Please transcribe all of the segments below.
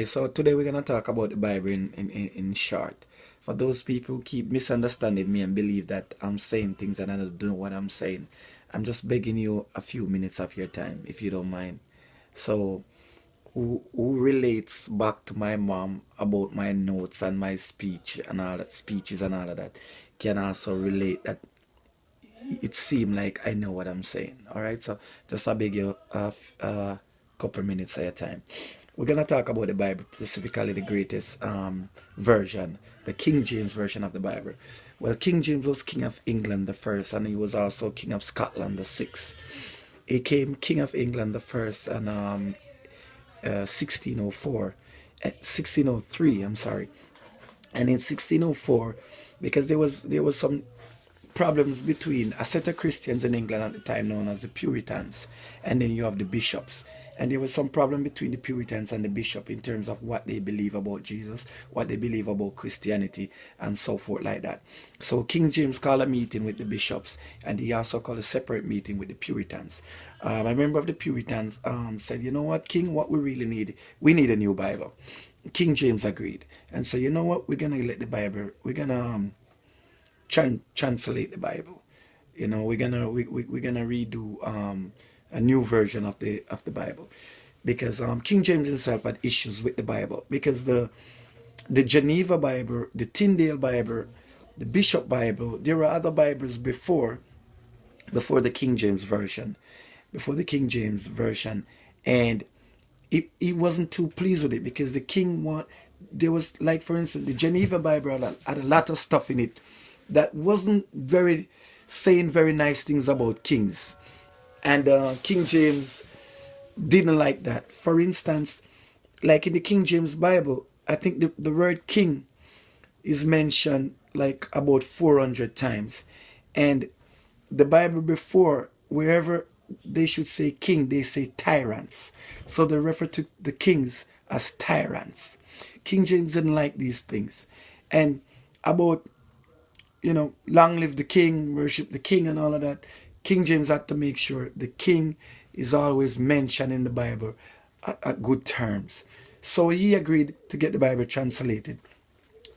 So today we're gonna talk about the Bible in short. For those people who keep misunderstanding me and believe that I'm saying things and I don't know what I'm saying, I'm just begging you a few minutes of your time, if you don't mind. So who relates back to my mom about my notes and my speech and all that speeches and all of that can also relate that it seemed like I know what I'm saying. All right, so just I beg you a couple minutes of your time. We're gonna talk about the Bible, specifically the greatest version, the King James version of the Bible. Well, King James was king of England the first, and he was also king of Scotland the sixth. He came king of England the first, and 1604, 1603. I'm sorry, and in 1604, because there was some problems between a set of Christians in England at the time known as the Puritans, and then you have the bishops. And there was some problem between the Puritans and the bishop in terms of what they believe about Jesus, what they believe about Christianity, and so forth like that. So King James called a meeting with the bishops, and he also called a separate meeting with the Puritans. A member of the Puritans said, you know what, King, what we need a new Bible. King James agreed and said, you know what, we're gonna let the Bible, we're gonna translate the Bible. You know, we're gonna redo a new version of the Bible, because King James himself had issues with the Bible, because the Geneva Bible, the Tyndale Bible, the Bishop Bible, there were other Bibles before the King James version, and he wasn't too pleased with it, because the king want there was, like, for instance, the Geneva Bible had a lot of stuff in it that wasn't very saying very nice things about kings, and King James didn't like that. For instance, like in the King James Bible, I think the word king is mentioned like about 400 times, and the Bible before, wherever they should say king, they say tyrants. So they refer to the kings as tyrants. King James didn't like these things. And about, long live the king, worship the king, and all of that, King James had to make sure the king is always mentioned in the Bible at good terms. So he agreed to get the Bible translated.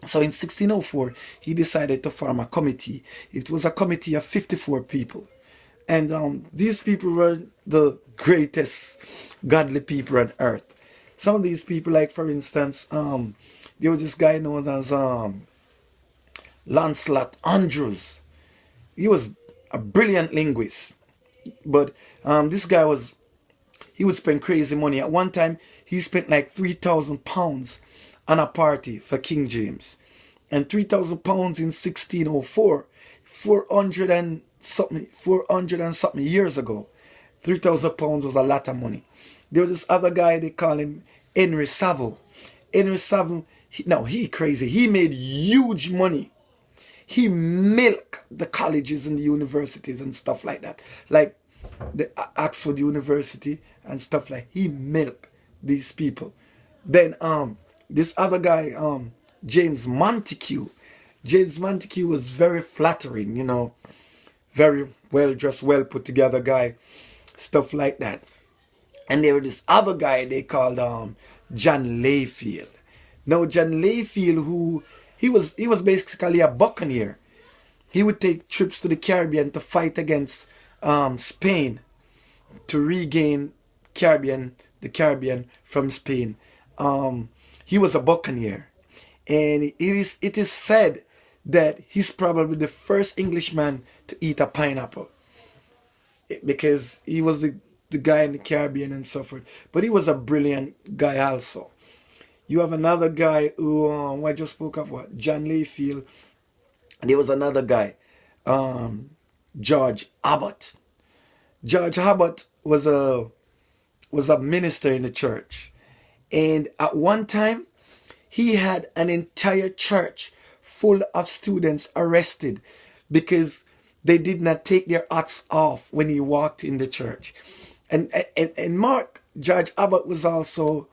So in 1604, he decided to form a committee. It was a committee of 54 people. And these people were the greatest godly people on earth. Some of these people, like for instance, there was this guy known as Lancelot Andrews. He was a brilliant linguist, but this guy he would spend crazy money. At one time, he spent like £3,000 on a party for King James, and £3,000 in 1604, 400 and something years ago, £3,000 was a lot of money. There was this other guy, they call him Henry Saville. Henry Saville, he crazy. He made huge money. He milked the colleges and the universities and stuff like that, like the Oxford University and stuff like. He milked these people. Then this other guy, James Montague. James Montague was very flattering, very well dressed, well put together guy, stuff like that. And there was this other guy they called John Layfield. Now John Layfield, who he was basically a buccaneer. He would take trips to the Caribbean to fight against Spain, to regain the Caribbean from Spain. He was a buccaneer, and it is said that he's probably the first Englishman to eat a pineapple, because he was the guy in the Caribbean and so forth. But he was a brilliant guy also. You have another guy who I just spoke of, John Layfield. And there was another guy, George Abbott. George Abbott was a minister in the church, and at one time he had an entire church full of students arrested because they did not take their hats off when he walked in the church. And George Abbott was also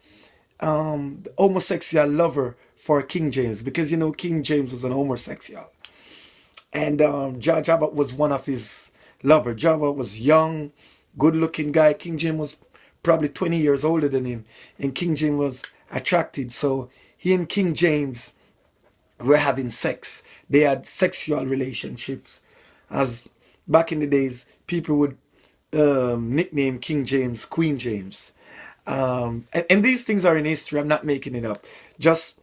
the homosexual lover for King James, because King James was an homosexual, and George Abbott was one of his lovers. George Abbott was young, good-looking guy. King James was probably 20 years older than him, and King James was attracted. So he and King James were having sex. They had sexual relationships. As back in the days, people would nickname King James Queen James. And these things are in history. I'm not making it up. Just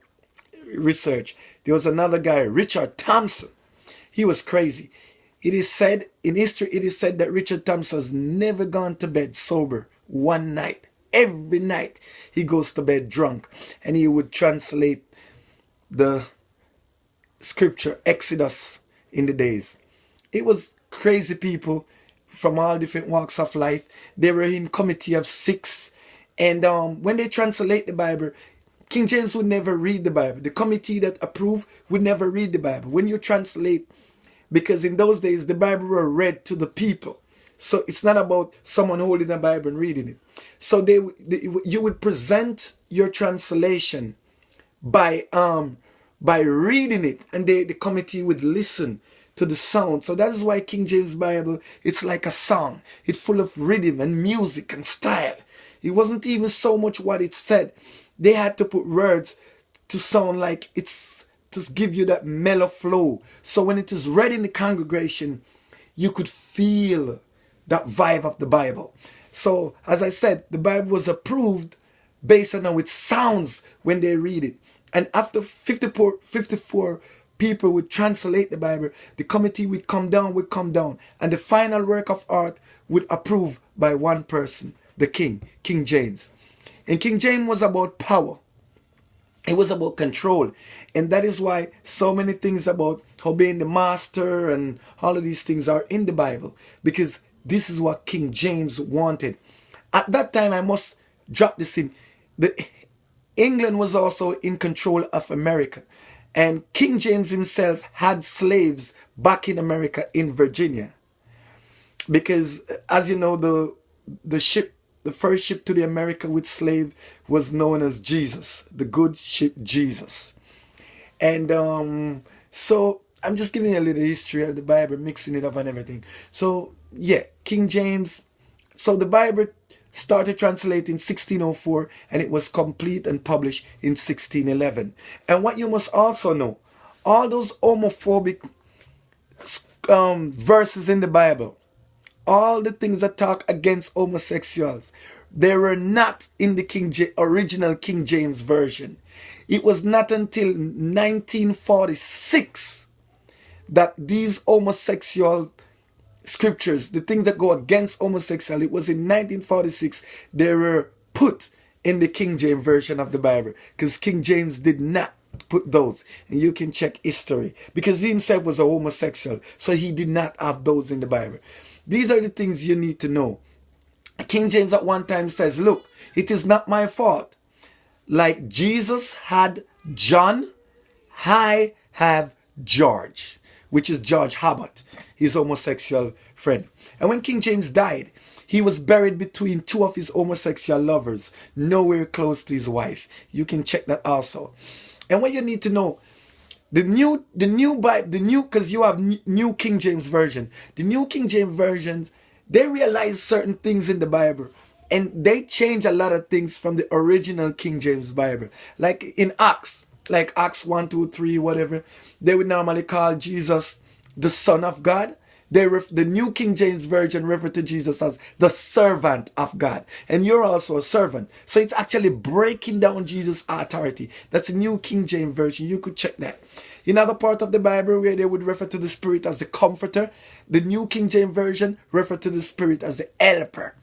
research. There was another guy, Richard Thompson. He was crazy. It is said in history, it is said that Richard Thompson has never gone to bed sober one night. Every night he goes to bed drunk, and he would translate the scripture Exodus in the days. It was crazy people from all different walks of life. They were in committee of 6, and when they translate the Bible, King James would never read the Bible. The committee that approved would never read the Bible. When you translate, because in those days the Bible were read to the people, so it's not about someone holding a Bible and reading it. So you would present your translation by reading it, and the committee would listen to the sound. So that is why King James Bible, it's like a song. It's full of rhythm and music and style. It wasn't even so much what it said. They had to put words to sound like it's to give you that mellow flow. So when it is read in the congregation, you could feel that vibe of the Bible. So as I said, the Bible was approved based on how it sounds when they read it. And after 54 people would translate the Bible, the committee would come down, and the final work of art would approve by one person, the King James. And King James was about power. It was about control. And that is why so many things about obeying the master and all of these things are in the Bible. Because this is what King James wanted. At that time, I must drop this in. England was also in control of America. And King James himself had slaves back in America, in Virginia. Because, as you know, the first ship to the America with slaves was known as Jesus, the good ship Jesus. And so I'm just giving you a little history of the Bible, mixing it up and everything. So yeah, King James. So the Bible started translated in 1604, and it was complete and published in 1611. And what you must also know, all those homophobic verses in the Bible, all the things that talk against homosexuals, they were not in the original King James Version. It was not until 1946 that these homosexual scriptures, the things that go against homosexuality, it was in 1946 they were put in the King James Version of the Bible, because King James did not put those. And you can check history, because he himself was a homosexual, so he did not have those in the Bible. These are the things you need to know. King James at one time says, look, it is not my fault. Like Jesus had John, I have George, which is George Herbert, his homosexual friend. And when King James died, he was buried between two of his homosexual lovers, nowhere close to his wife. You can check that also. And what you need to know, the new Bible, because you have new King James Version. The new King James Versions, they realize certain things in the Bible, and they change a lot of things from the original King James Bible. Like in Acts, like Acts 1, 2, 3, whatever, they would normally call Jesus the Son of God. The new King James Version refer to Jesus as the servant of God. And you're also a servant. So it's actually breaking down Jesus' authority. That's the new King James Version. You could check that. In other part of the Bible where they would refer to the Spirit as the Comforter, the new King James Version refer to the Spirit as the Helper.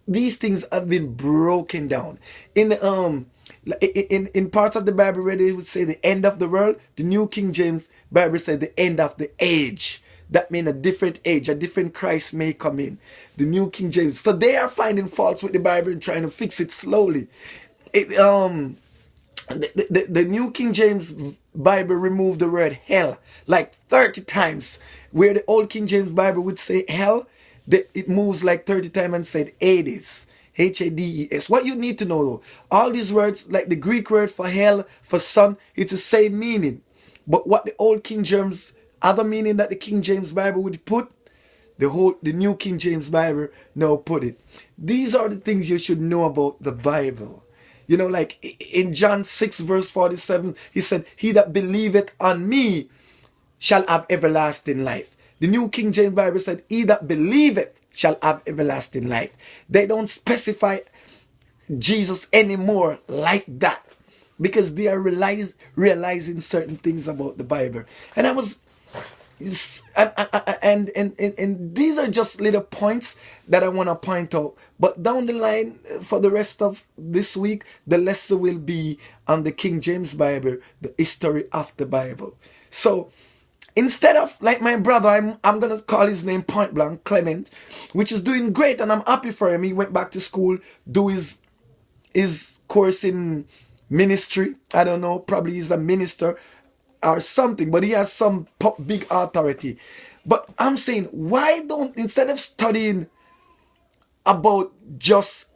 These things have been broken down. In parts of the Bible where they would say the end of the world, the new King James Bible said the end of the age. That means a different age, a different Christ may come in. The new King James. So they are finding faults with the Bible and trying to fix it slowly. The new King James Bible removed the word hell like 30 times. Where the old King James Bible would say hell, it moves like 30 times and said Hades. Hades. What you need to know though, all these words, like the Greek word for hell, for sun, it's the same meaning. But what the old King James, other meaning that the King James Bible would put, the new King James Bible now put it. These are the things you should know about the Bible. You know, like in John 6 verse 47, he said, he that believeth on me shall have everlasting life. The New King James Bible said, he that believeth shall have everlasting life. They don't specify Jesus anymore like that, because they are realizing certain things about the Bible. And I was, and these are just little points that I want to point out. But down the line, for the rest of this week, the lesson will be on the King James Bible, the history of the Bible. So instead of like my brother, I'm gonna call his name point blank, Clement, which is doing great, and I'm happy for him. He went back to school, do his course in ministry. I don't know, probably he's a minister or something, but he has some big authority. But I'm saying, why don't, instead of studying about just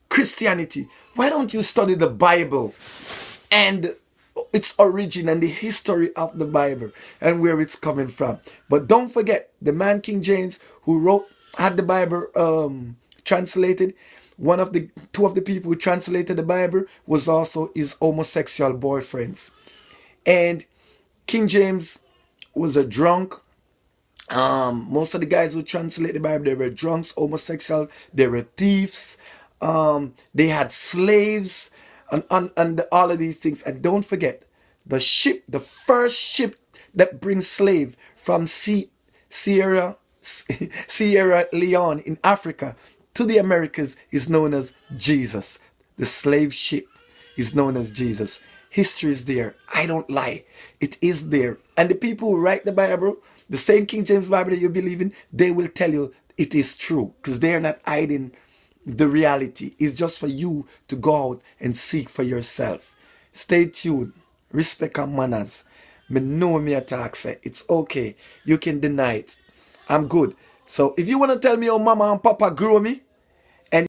Christianity, why don't you study the Bible and its origin and the history of the Bible and where it's coming from? But don't forget, the man King James, who had the Bible translated, two of the people who translated the Bible was also his homosexual boyfriends. And King James was a drunk. Most of the guys who translate the Bible, they were drunks, homosexual, they were thieves, they had slaves, and all of these things. And don't forget, the first ship that brings slave from Sierra Leone in Africa to the Americas is known as Jesus. The slave ship is known as Jesus. History is there. I don't lie. It is there. And the people who write the Bible, the same King James Bible that you believe in, they will tell you it is true, because they are not hiding the reality. It's just for you to go out and seek for yourself. Stay tuned. Respect and manners. Me know me attack say it's okay. You can deny it. I'm good. So if you want to tell me how mama and papa grew me,